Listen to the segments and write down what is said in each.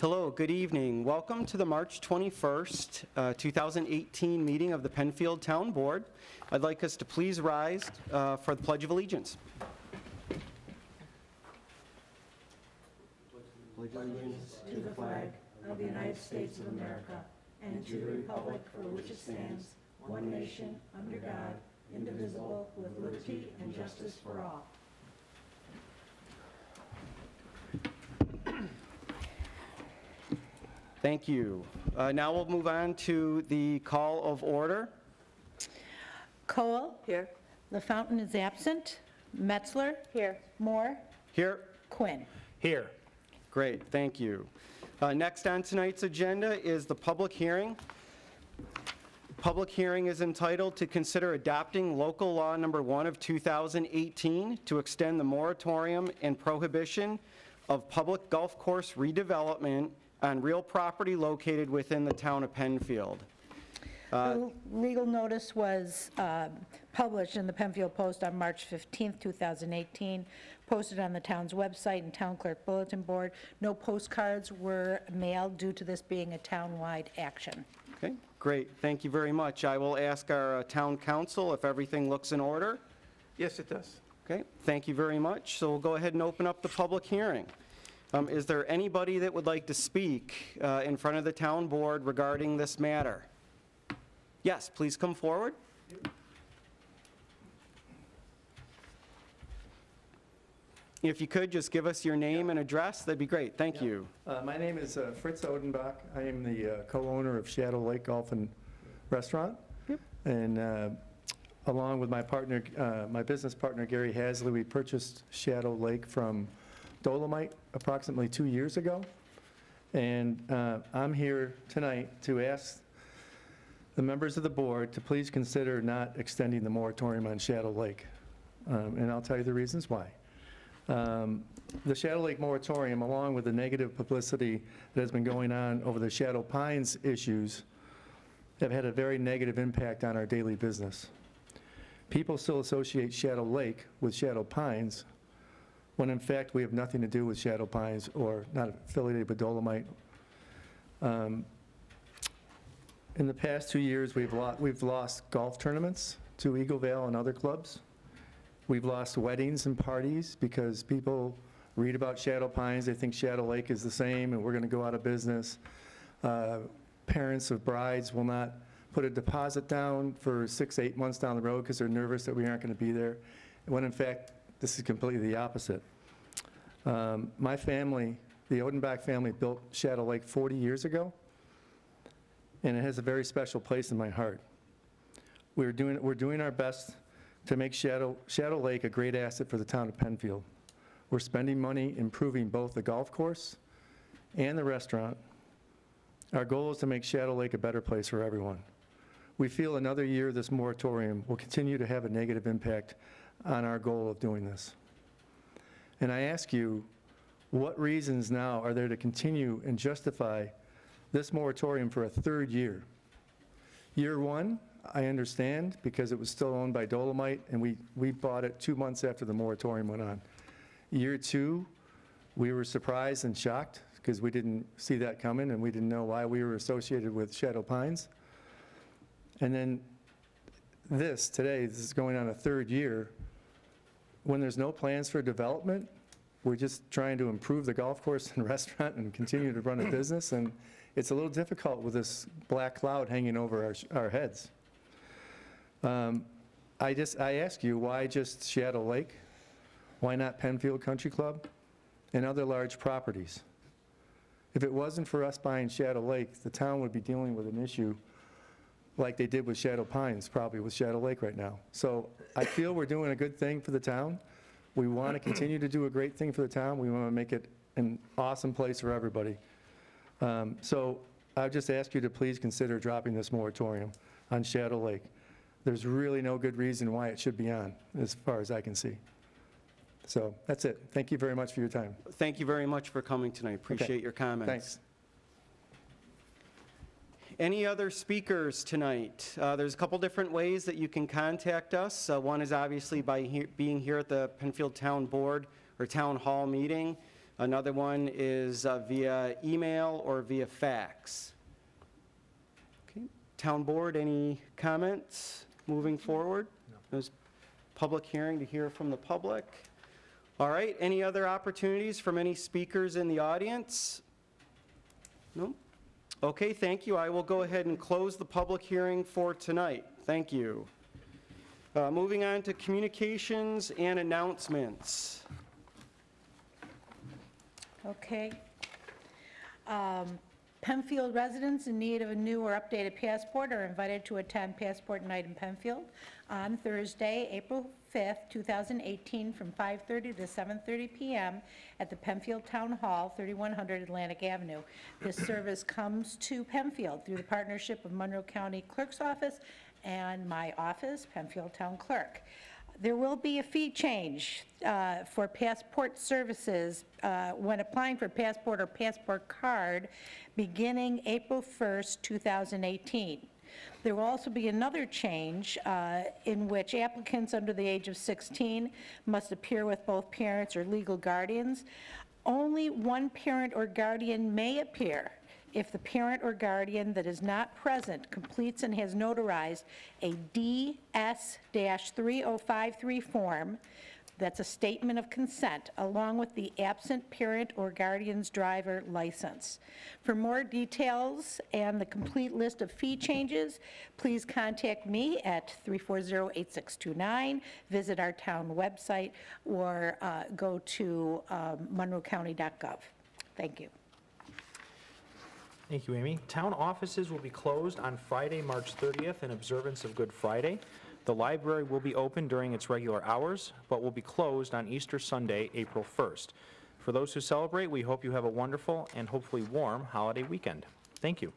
Hello, good evening. Welcome to the March 21st, 2018 meeting of the Penfield Town Board. I'd like us to please rise for the Pledge of Allegiance. Pledge allegiance to the flag of the United States of America and to the republic for which it stands, one nation, under God, indivisible, with liberty and justice for all. Thank you. Now we'll move on to the call of order. Cole? Here. LaFountain is absent. Metzler? Here. Moore? Here. Quinn? Here. Great, thank you. Next on tonight's agenda is the public hearing. Public hearing is entitled to consider adopting local law number 1 of 2018 to extend the moratorium and prohibition of public golf course redevelopment on real property located within the town of Penfield. The legal notice was published in the Penfield Post on March 15th, 2018, posted on the town's website and town clerk bulletin board. No postcards were mailed due to this being a town-wide action. Okay, great. Thank you very much. I will ask our town council if everything looks in order. Yes, it does. Okay, thank you very much. So we'll go ahead and open up the public hearing. Is there anybody that would like to speak in front of the town board regarding this matter? Yes, please come forward. If you could, just give us your name and address, that'd be great. Thank you. My name is Fritz Odenbach. I am the co-owner of Shadow Lake Golf and Restaurant. Yep. And along with my partner, my business partner, Gary Hasley, we purchased Shadow Lake from Dolomite approximately 2 years ago. And I'm here tonight to ask the members of the board to please consider not extending the moratorium on Shadow Lake. And I'll tell you the reasons why. The Shadow Lake moratorium, along with the negative publicity that has been going on over the Shadow Pines issues, have had a very negative impact on our daily business. People still associate Shadow Lake with Shadow Pines, when in fact we have nothing to do with Shadow Pines or not affiliated with Dolomite. In the past 2 years, we've lost golf tournaments to Eagle Vale and other clubs. We've lost weddings and parties because people read about Shadow Pines, they think Shadow Lake is the same and we're going to go out of business. Parents of brides will not put a deposit down for 6, 8 months down the road because they're nervous that we aren't going to be there, when in fact this is completely the opposite. My family, the Odenbach family, built Shadow Lake 40 years ago, and it has a very special place in my heart. We're doing our best to make Shadow Lake a great asset for the town of Penfield. We're spending money improving both the golf course and the restaurant. Our goal is to make Shadow Lake a better place for everyone. We feel another year this moratorium will continue to have a negative impact on our goal of doing this. And I ask you, what reasons now are there to continue and justify this moratorium for a third year? Year one, I understand, because it was still owned by Dolomite, and we bought it 2 months after the moratorium went on. Year two, we were surprised and shocked because we didn't see that coming and we didn't know why we were associated with Shadow Pines. And then this is going on a third year when there's no plans for development. We're just trying to improve the golf course and restaurant and continue to run a business, and it's a little difficult with this black cloud hanging over our heads. I ask you, why just Shadow Lake? Why not Penfield Country Club and other large properties? If it wasn't for us buying Shadow Lake, the town would be dealing with an issue like they did with Shadow Pines, probably with Shadow Lake right now. So I feel we're doing a good thing for the town. We want to continue to do a great thing for the town. We want to make it an awesome place for everybody. So I just ask you to please consider dropping this moratorium on Shadow Lake. There's really no good reason why it should be on, as far as I can see. So that's it. Thank you very much for your time. Thank you very much for coming tonight. Appreciate your comments. Thanks. Any other speakers tonight? There's a couple different ways that you can contact us. One is obviously by being here at the Penfield Town Board or Town Hall meeting. Another one is via email or via fax. Okay. Town Board, any comments moving forward? No. There's public hearing to hear from the public. All right, any other opportunities from any speakers in the audience? No? Okay, thank you. I will go ahead and close the public hearing for tonight. Thank you. Moving on to communications and announcements. Okay. Penfield residents in need of a new or updated passport are invited to attend Passport Night in Penfield on Thursday, April 5th, 2018, from 5:30 to 7:30 p.m. at the Penfield Town Hall, 3100 Atlantic Avenue. This service comes to Penfield through the partnership of Monroe County Clerk's Office and my office, Penfield Town Clerk. There will be a fee change for passport services when applying for passport or passport card beginning April 1st, 2018. There will also be another change in which applicants under the age of 16 must appear with both parents or legal guardians. Only one parent or guardian may appear if the parent or guardian that is not present completes and has notarized a DS-3053 form, that's a statement of consent, along with the absent parent or guardian's driver license. For more details and the complete list of fee changes, please contact me at 340-8629, visit our town website, or go to monroecounty.gov. Thank you. Thank you, Amy. Town offices will be closed on Friday, March 30th in observance of Good Friday. The library will be open during its regular hours, but will be closed on Easter Sunday, April 1st. For those who celebrate, we hope you have a wonderful and hopefully warm holiday weekend. Thank you.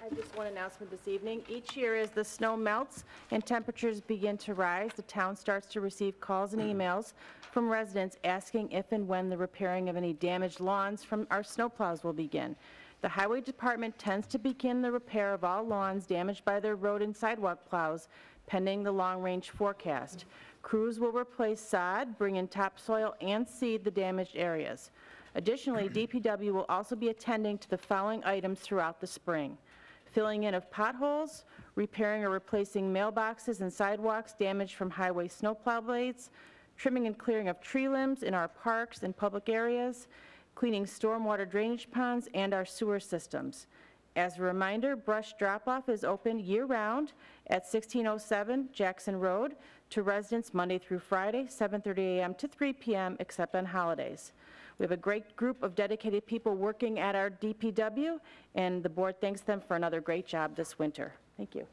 I have just one announcement this evening. Each year as the snow melts and temperatures begin to rise, the town starts to receive calls and emails from residents asking if and when the repairing of any damaged lawns from our snowplows will begin. The Highway Department tends to begin the repair of all lawns damaged by their road and sidewalk plows, pending the long-range forecast. Crews will replace sod, bring in topsoil, and seed the damaged areas. Additionally, DPW will also be attending to the following items throughout the spring: filling in of potholes, repairing or replacing mailboxes and sidewalks damaged from highway snowplow blades, trimming and clearing of tree limbs in our parks and public areas, cleaning stormwater drainage ponds and our sewer systems. As a reminder, brush drop-off is open year-round at 1607 Jackson Road to residents Monday through Friday, 7:30 a.m. to 3 p.m., except on holidays. We have a great group of dedicated people working at our DPW, and the board thanks them for another great job this winter. Thank you.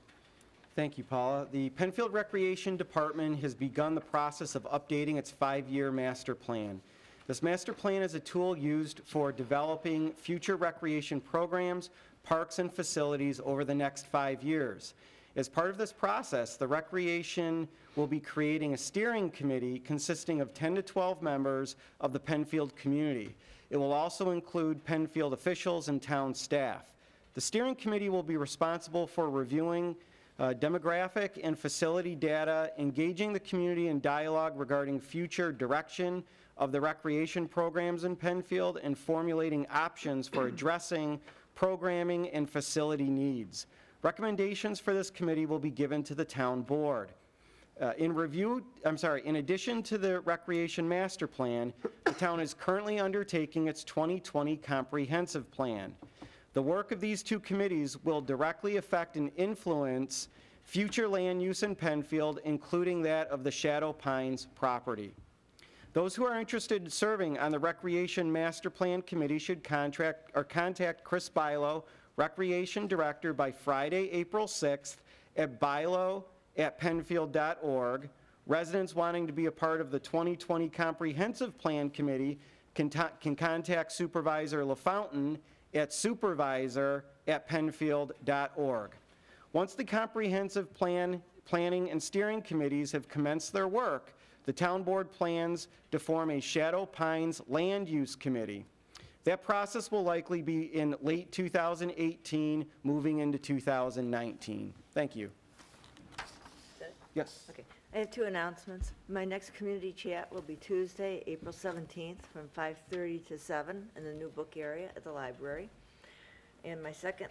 Thank you, Paula. The Penfield Recreation Department has begun the process of updating its 5-year master plan. This master plan is a tool used for developing future recreation programs, parks, and facilities over the next 5 years. As part of this process, the Recreation will be creating a steering committee consisting of 10 to 12 members of the Penfield community. It will also include Penfield officials and town staff. The steering committee will be responsible for reviewing demographic and facility data, engaging the community in dialogue regarding future direction of the recreation programs in Penfield, and formulating options for addressing programming and facility needs. Recommendations for this committee will be given to the town board. In addition to the recreation master plan, the town is currently undertaking its 2020 comprehensive plan. The work of these two committees will directly affect and influence future land use in Penfield, including that of the Shadow Pines property. Those who are interested in serving on the Recreation Master Plan Committee should contact Chris Bilo, Recreation Director, by Friday, April 6th at bilo@penfield.org. Residents wanting to be a part of the 2020 Comprehensive Plan Committee can contact Supervisor LaFountain at supervisor@penfield.org. Once the Comprehensive Planning and Steering Committees have commenced their work, the town board plans to form a Shadow Pines Land Use Committee. That process will likely be in late 2018, moving into 2019. Thank you. Yes. Okay. I have two announcements. My next community chat will be Tuesday, April 17th, from 5:30 to 7 in the new book area at the library. And my second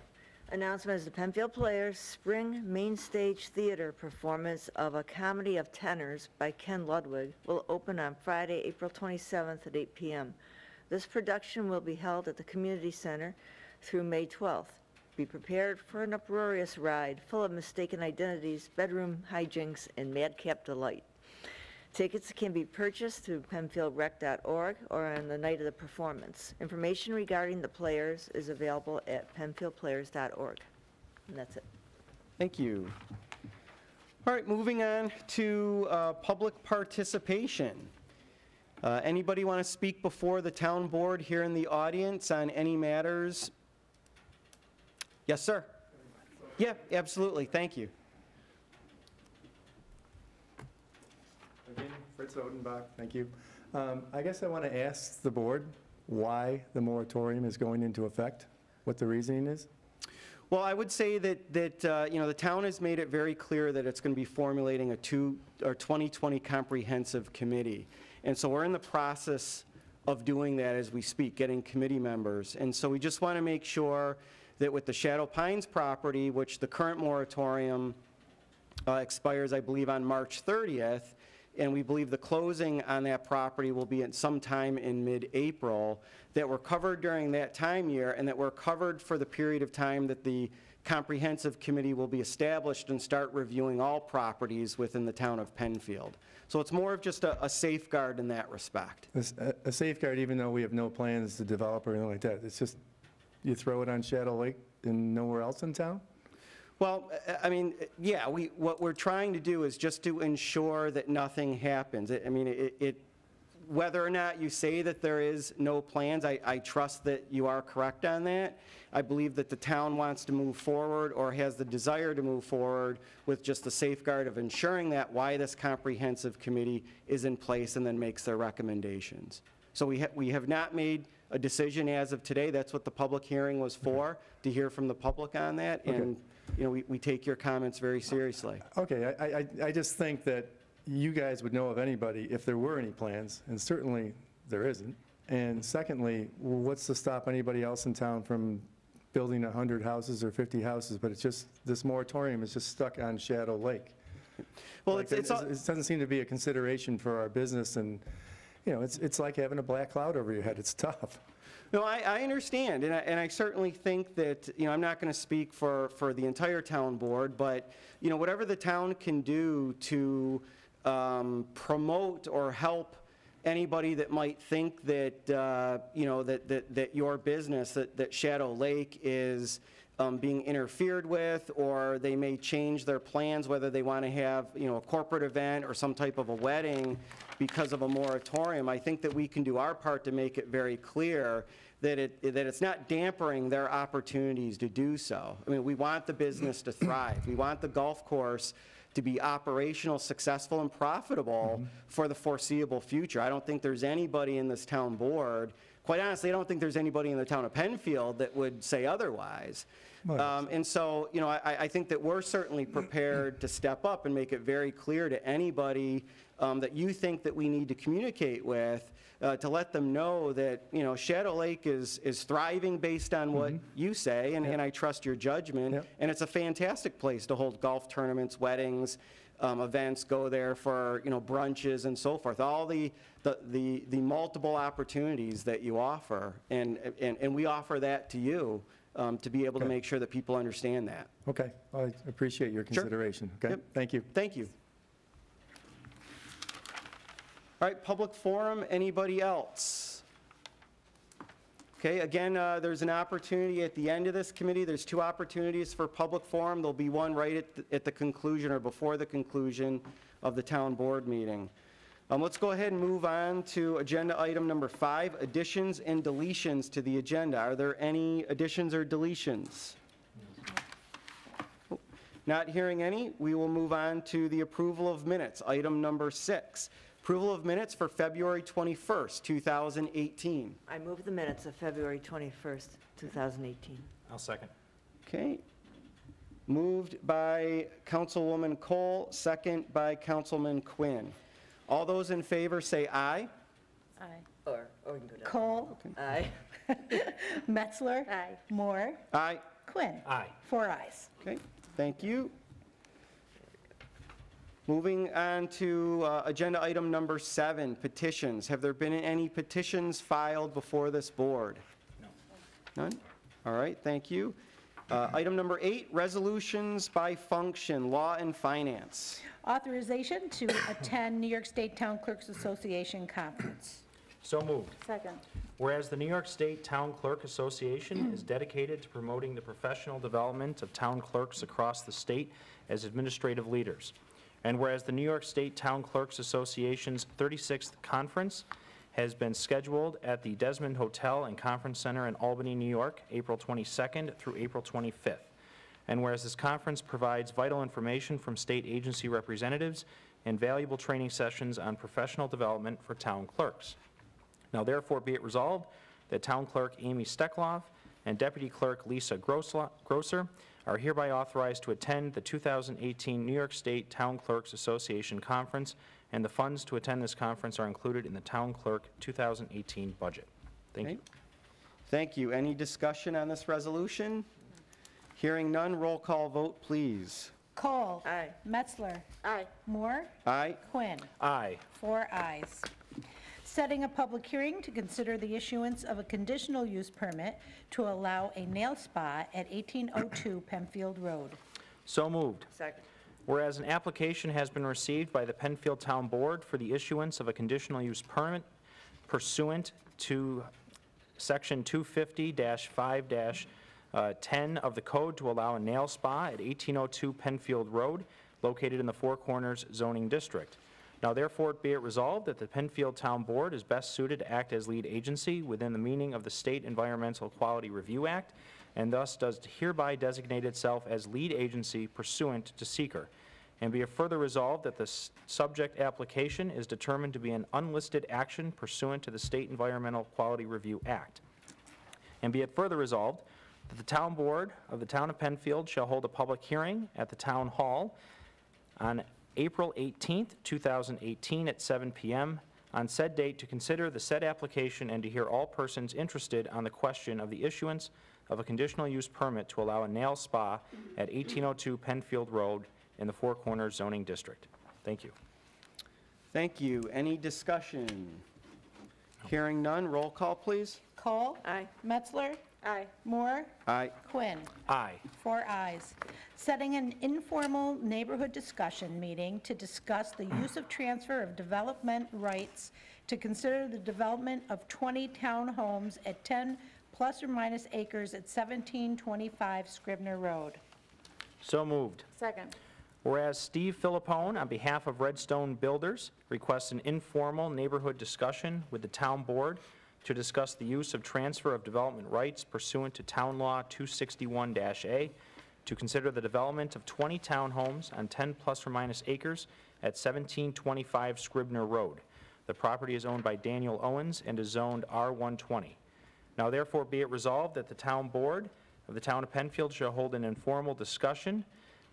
announcement is the Penfield Players Spring Main Stage Theater performance of A Comedy of Tenors by Ken Ludwig will open on Friday, April 27th at 8 p.m. This production will be held at the Community Center through May 12th. Be prepared for an uproarious ride full of mistaken identities, bedroom hijinks, and madcap delight. Tickets can be purchased through PenfieldRec.org or on the night of the performance. Information regarding the players is available at PenfieldPlayers.org. And that's it. Thank you. All right, moving on to public participation. Anybody want to speak before the town board here in the audience on any matters? Yes, sir. Yeah, absolutely. Thank you. Again, Fritz Odenbach, thank you. I guess I want to ask the board why the moratorium is going into effect, what the reasoning is. Well, I would say that you know, the town has made it very clear that it's going to be formulating a 2020 comprehensive committee. And so we're in the process of doing that as we speak, getting committee members. And so we just want to make sure that with the Shadow Pines property, which the current moratorium expires, I believe, on March 30th, and we believe the closing on that property will be at some time in mid-April, that we're covered during that time year, and that we're covered for the period of time that the comprehensive committee will be established and start reviewing all properties within the town of Penfield. So it's more of just a safeguard in that respect. A safeguard, even though we have no plans to develop or anything like that. It's just, you throw it on Shadow Lake and nowhere else in town? Well, I mean, yeah, what we're trying to do is just to ensure that nothing happens. I mean, whether or not you say that there is no plans, I trust that you are correct on that. I believe that the town wants to move forward or has the desire to move forward with just the safeguard of ensuring that why this comprehensive committee is in place and then makes their recommendations. So we have not made a decision as of today. That's what the public hearing was for, to hear from the public on that. Okay. And you know, we take your comments very seriously. Okay, I just think that you guys would know of anybody if there were any plans, and certainly there isn't. And secondly, what's to stop anybody else in town from building 100 houses or 50 houses? But it's just, this moratorium is just stuck on Shadow Lake. Well, Like, it doesn't seem to be a consideration for our business, and, you know, it's like having a black cloud over your head. It's tough. No, I understand, and I certainly think that, you know, I'm not going to speak for the entire town board, but, you know, whatever the town can do to promote or help anybody that might think that, you know, that your business, that Shadow Lake is being interfered with, or they may change their plans, whether they want to have, you know, a corporate event or some type of a wedding because of a moratorium. I think that we can do our part to make it very clear that it's not dampering their opportunities to do so. I mean, we want the business to thrive. We want the golf course to be operational, successful, and profitable for the foreseeable future. I don't think there's anybody in this town board, quite honestly, I don't think there's anybody in the town of Penfield that would say otherwise. And so, you know, I think that we're certainly prepared to step up and make it very clear to anybody that you think that we need to communicate with, to let them know that, you know, Shadow Lake is thriving based on what you say, and I trust your judgment. And it's a fantastic place to hold golf tournaments, weddings, events, go there for, you know, brunches and so forth. All the multiple opportunities that you offer, and we offer that to you to be able to make sure that people understand that. Okay, I appreciate your consideration. Okay, Yep. thank you. Thank you. All right, public forum, anybody else? Okay, again, there's an opportunity at the end of this committee. There's two opportunities for public forum. There'll be one right at the conclusion or before the conclusion of the town board meeting. Let's go ahead and move on to agenda item number 5, additions and deletions to the agenda. Are there any additions or deletions? Not hearing any, we will move on to the approval of minutes, item number 6. Approval of minutes for February 21st, 2018. I move the minutes of February 21st, 2018. I'll second. Okay. Moved by Councilwoman Cole, second by Councilman Quinn. All those in favor say aye. Aye. Or we can go down. Cole? Aye. Metzler? Aye. Moore? Aye. Quinn? Aye. 4 ayes. Okay, thank you. Moving on to agenda item number 7, petitions. Have there been any petitions filed before this board? No. None? All right, thank you. Item number 8, resolutions by function, law and finance. Authorization to attend New York State Town Clerks Association Conference. So moved. Second. Whereas the New York State Town Clerk Association is dedicated to promoting the professional development of town clerks across the state as administrative leaders. And whereas the New York State Town Clerks Association's 36th conference has been scheduled at the Desmond Hotel and Conference Center in Albany, New York, April 22nd through April 25th. And whereas this conference provides vital information from state agency representatives and valuable training sessions on professional development for town clerks. Now therefore be it resolved that Town Clerk Amy Steckloff and Deputy Clerk Lisa Grosser are hereby authorized to attend the 2018 New York State Town Clerks Association Conference, and the funds to attend this conference are included in the Town Clerk 2018 budget. Thank you. Thank you. Any discussion on this resolution? Hearing none, roll call vote, please. Cole? Aye. Metzler? Aye. Moore? Aye. Quinn? Aye. 4 ayes. Setting a public hearing to consider the issuance of a conditional use permit to allow a nail spa at 1802 Penfield Road. So moved. Second. Whereas an application has been received by the Penfield Town Board for the issuance of a conditional use permit pursuant to Section 250-5-10 of the code to allow a nail spa at 1802 Penfield Road, located in the Four Corners zoning district. Now therefore be it resolved that the Penfield Town Board is best suited to act as lead agency within the meaning of the State Environmental Quality Review Act, and thus does hereby designate itself as lead agency pursuant to seeker. And be it further resolved that the subject application is determined to be an unlisted action pursuant to the State Environmental Quality Review Act. And be it further resolved that the Town Board of the Town of Penfield shall hold a public hearing at the Town Hall on April 18th, 2018 at 7 p.m. on said date to consider the said application and to hear all persons interested on the question of the issuance of a conditional use permit to allow a nail spa at 1802 Penfield Road in the Four Corners zoning district. Thank you. Thank you. Any discussion? Hearing none, roll call, please. Cole? Aye. Metzler? Aye. Moore? Aye. Quinn? Aye. 4 ayes. Setting an informal neighborhood discussion meeting to discuss the use of transfer of development rights to consider the development of 20 townhomes at 10 plus or minus acres at 1725 Scribner Road. So moved. Second. Whereas Steve Philippone, on behalf of Redstone Builders, requests an informal neighborhood discussion with the town board to discuss the use of transfer of development rights pursuant to Town Law 261-A to consider the development of 20 townhomes on 10 plus or minus acres at 1725 Scribner Road. The property is owned by Daniel Owens and is zoned R120. Now therefore be it resolved that the town board of the Town of Penfield shall hold an informal discussion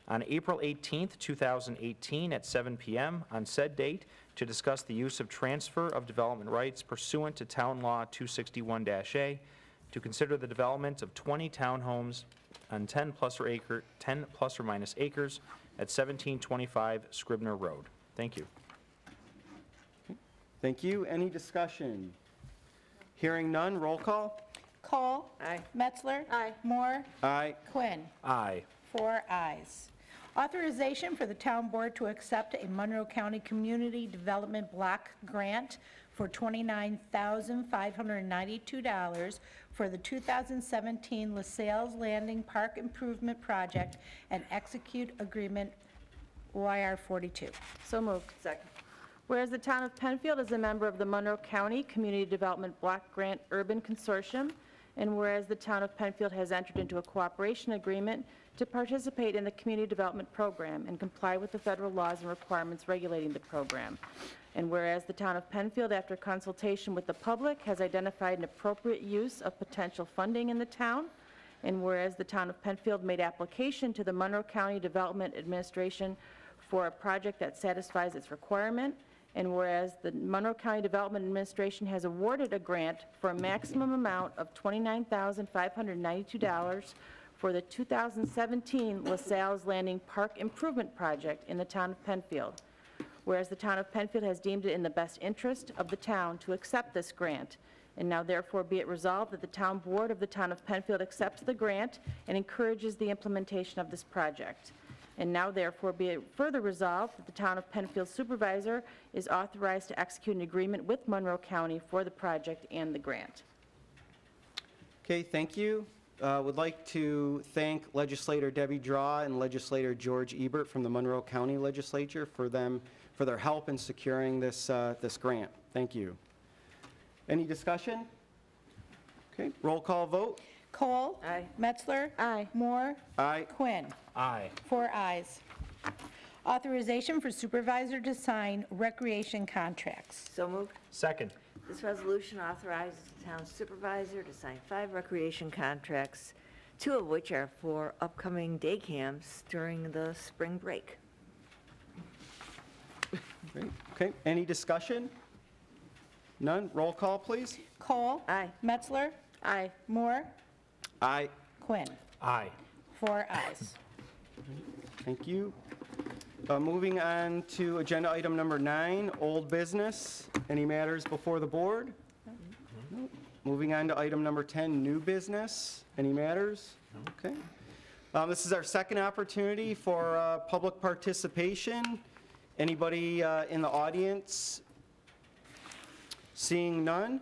on April 18th, 2018 at 7 p.m. on said date to discuss the use of transfer of development rights pursuant to Town Law 261-A to consider the development of 20 townhomes on 10 plus or minus acres at 1725 Scribner Road. Thank you. Thank you. Any discussion? Hearing none, roll call. Cole? Aye. Metzler? Aye. Moore? Aye. Quinn? Aye. 4 ayes. Authorization for the town board to accept a Monroe County Community Development Block Grant for $29,592 for the 2017 LaSalle's Landing Park Improvement Project and execute agreement OIR 42. So moved. Second. Whereas the Town of Penfield is a member of the Monroe County Community Development Block Grant Urban Consortium, and whereas the Town of Penfield has entered into a cooperation agreement to participate in the Community Development Program and comply with the federal laws and requirements regulating the program. And whereas the Town of Penfield, after consultation with the public, has identified an appropriate use of potential funding in the town, And whereas the Town of Penfield made application to the Monroe County Development Administration for a project that satisfies its requirement, and whereas the Monroe County Development Administration has awarded a grant for a maximum amount of $29,592 for the 2017 LaSalle's Landing Park Improvement Project in the Town of Penfield. Whereas the Town of Penfield has deemed it in the best interest of the town to accept this grant, and now therefore be it resolved that the Town Board of the Town of Penfield accepts the grant and encourages the implementation of this project. And now therefore be it further resolved that the Town of Penfield Supervisor is authorized to execute an agreement with Monroe County for the project and the grant. Okay, thank you. Would like to thank Legislator Debbie Draw and Legislator George Ebert from the Monroe County Legislature for their help in securing this grant. Thank you. Any discussion? Okay, roll call vote. Cole. Aye. Metzler. Aye. Moore. Aye. Quinn. Aye. 4 ayes. Authorization for supervisor to sign recreation contracts. So moved. Second. This resolution authorizes the town supervisor to sign 5 recreation contracts, 2 of which are for upcoming day camps during the spring break. Great. Okay, any discussion? None? Roll call, please. Cole. Aye. Metzler. Aye. Moore. Aye. Quinn. Aye. 4 ayes. Thank you. Moving on to agenda item number 9, old business. Any matters before the board? No. Moving on to item number 10, new business. Any matters? Okay. This is our second opportunity for public participation. Anybody in the audience? Seeing none,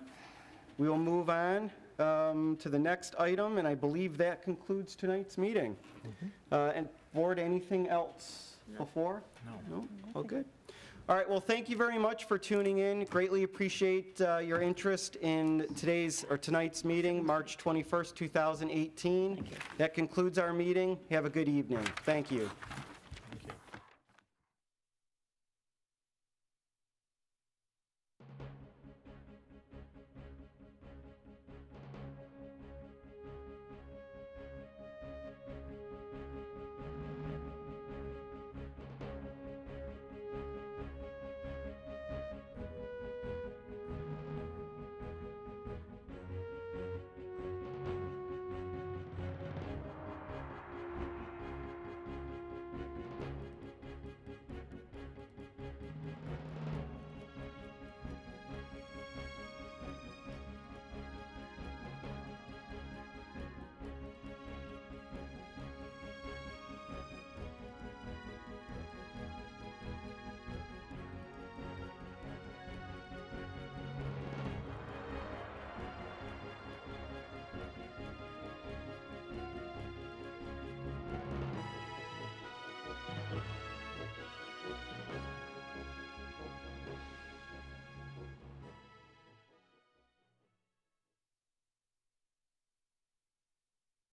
we will move on to the next item, and I believe that concludes tonight's meeting. And board, anything else before? No. Oh, good. All right, well, thank you very much for tuning in. Greatly appreciate your interest in tonight's meeting, March 21st, 2018. That concludes our meeting. Have a good evening. Thank you.